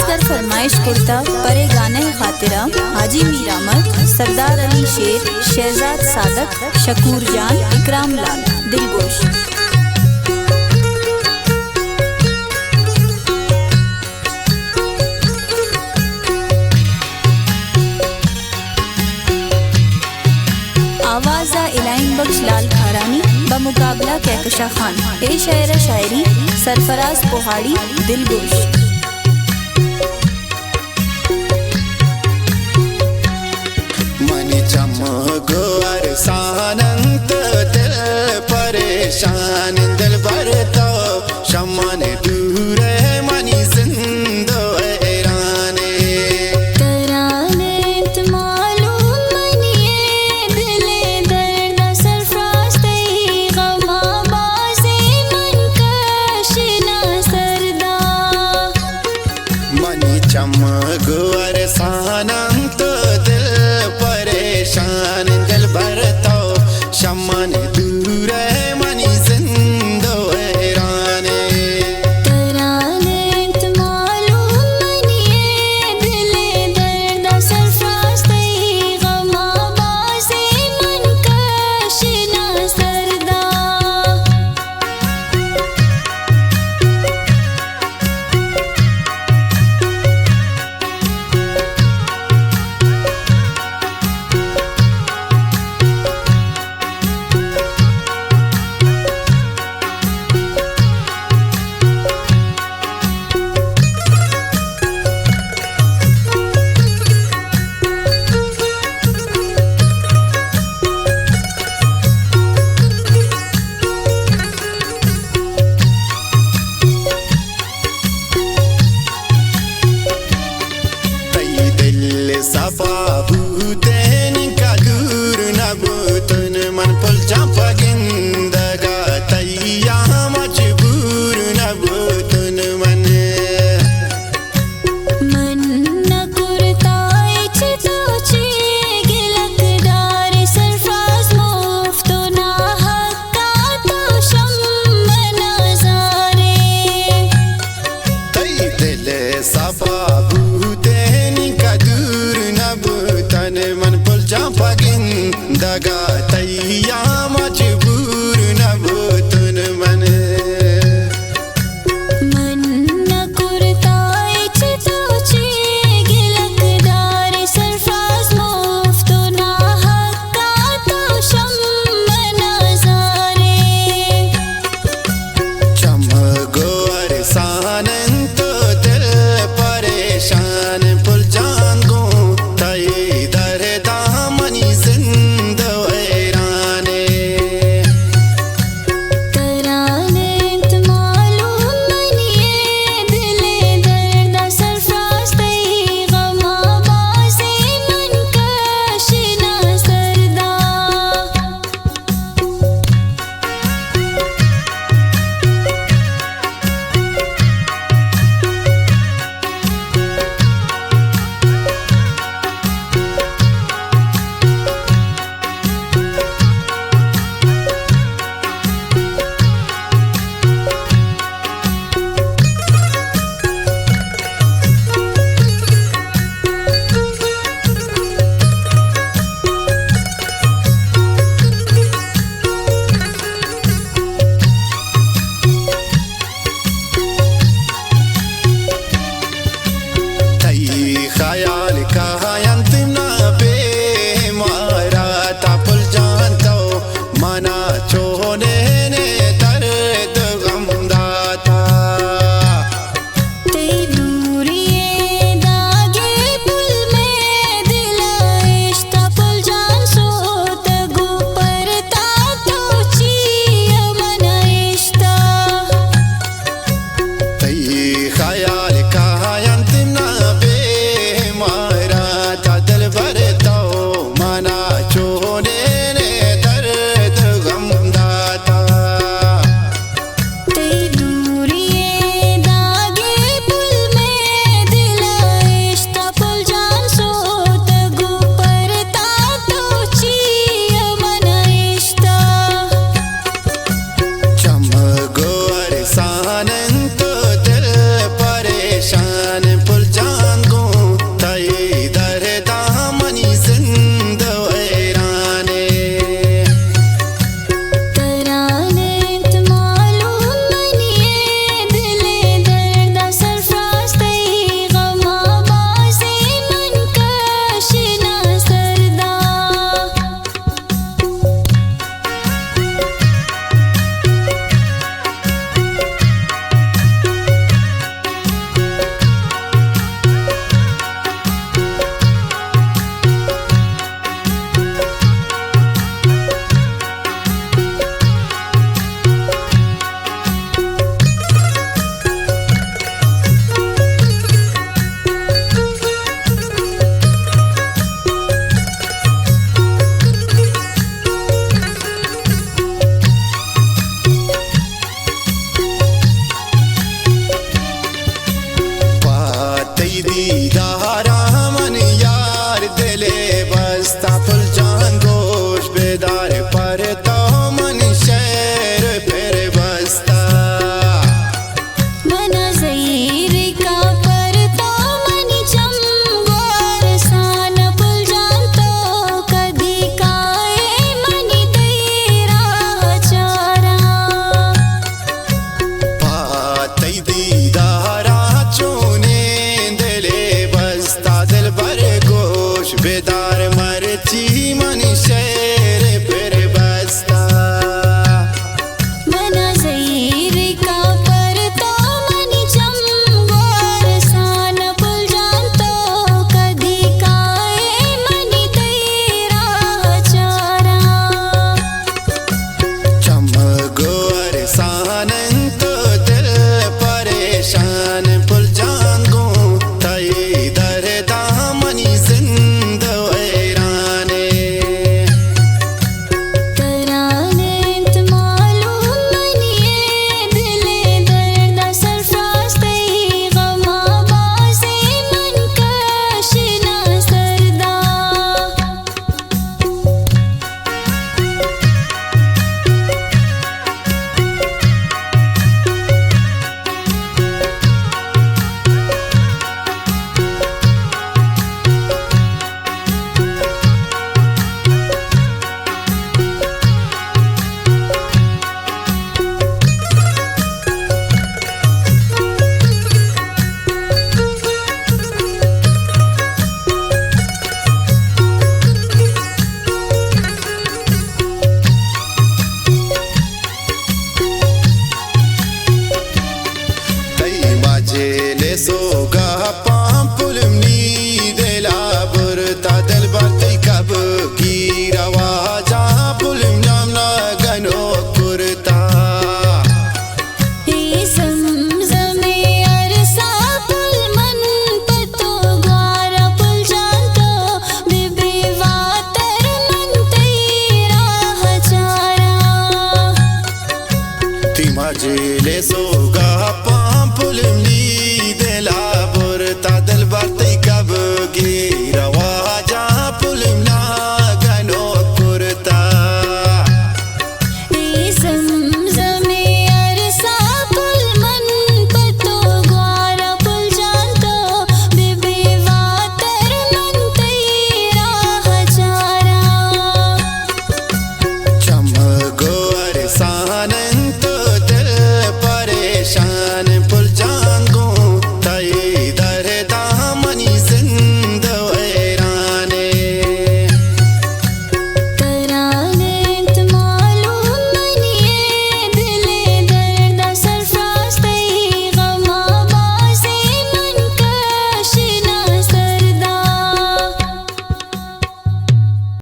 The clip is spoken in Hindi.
खासकर फरमाइश कुर्ता परे गाने खातिरा हाजी मीर अहमद, सरदार अली शेर, शहजाद सादक, शकूर जान, इकराम लाल, दिलगोश। आवाज़ा इलाइन बख्श लाल खारानी बमुकाबला कहकशा खान। ए शायर शायरी सरफराज पोहाड़ी, दिलगोश। मनी चमको अरसानंत दिल परेशान दिल भरता शमन दूर है मनी जिंदो ऐराने तराने मालूम मनिए दिले दर्द सरफराज तई गमा बासे मन कशना सरदा। मनी चमको अरसानंत दिल परेशान दिल भरता शमन दूर है मनी जिंदो ऐराने तराने मालूम मनिए दिले दर्द सरफराज तई गमा बासे मन कशना सरदा। तई दीदारा चोने दिले बस्ता दिल भर गोश बेदार मर्ची मन शेर फिर बस्ता मना ज़हीर का परता मनी चमगोर सान पुल जान तो कदी काए मनी तेरा चारा चमगोर सानंत दिल परेशान पुल जांगो तई दरदा मनी जिंद वैराने तरानेत मालूम मनिए दिले दर्दा सरफराज तई गमा बाज़े मन कशना सरदा तई बाजे ले सोगा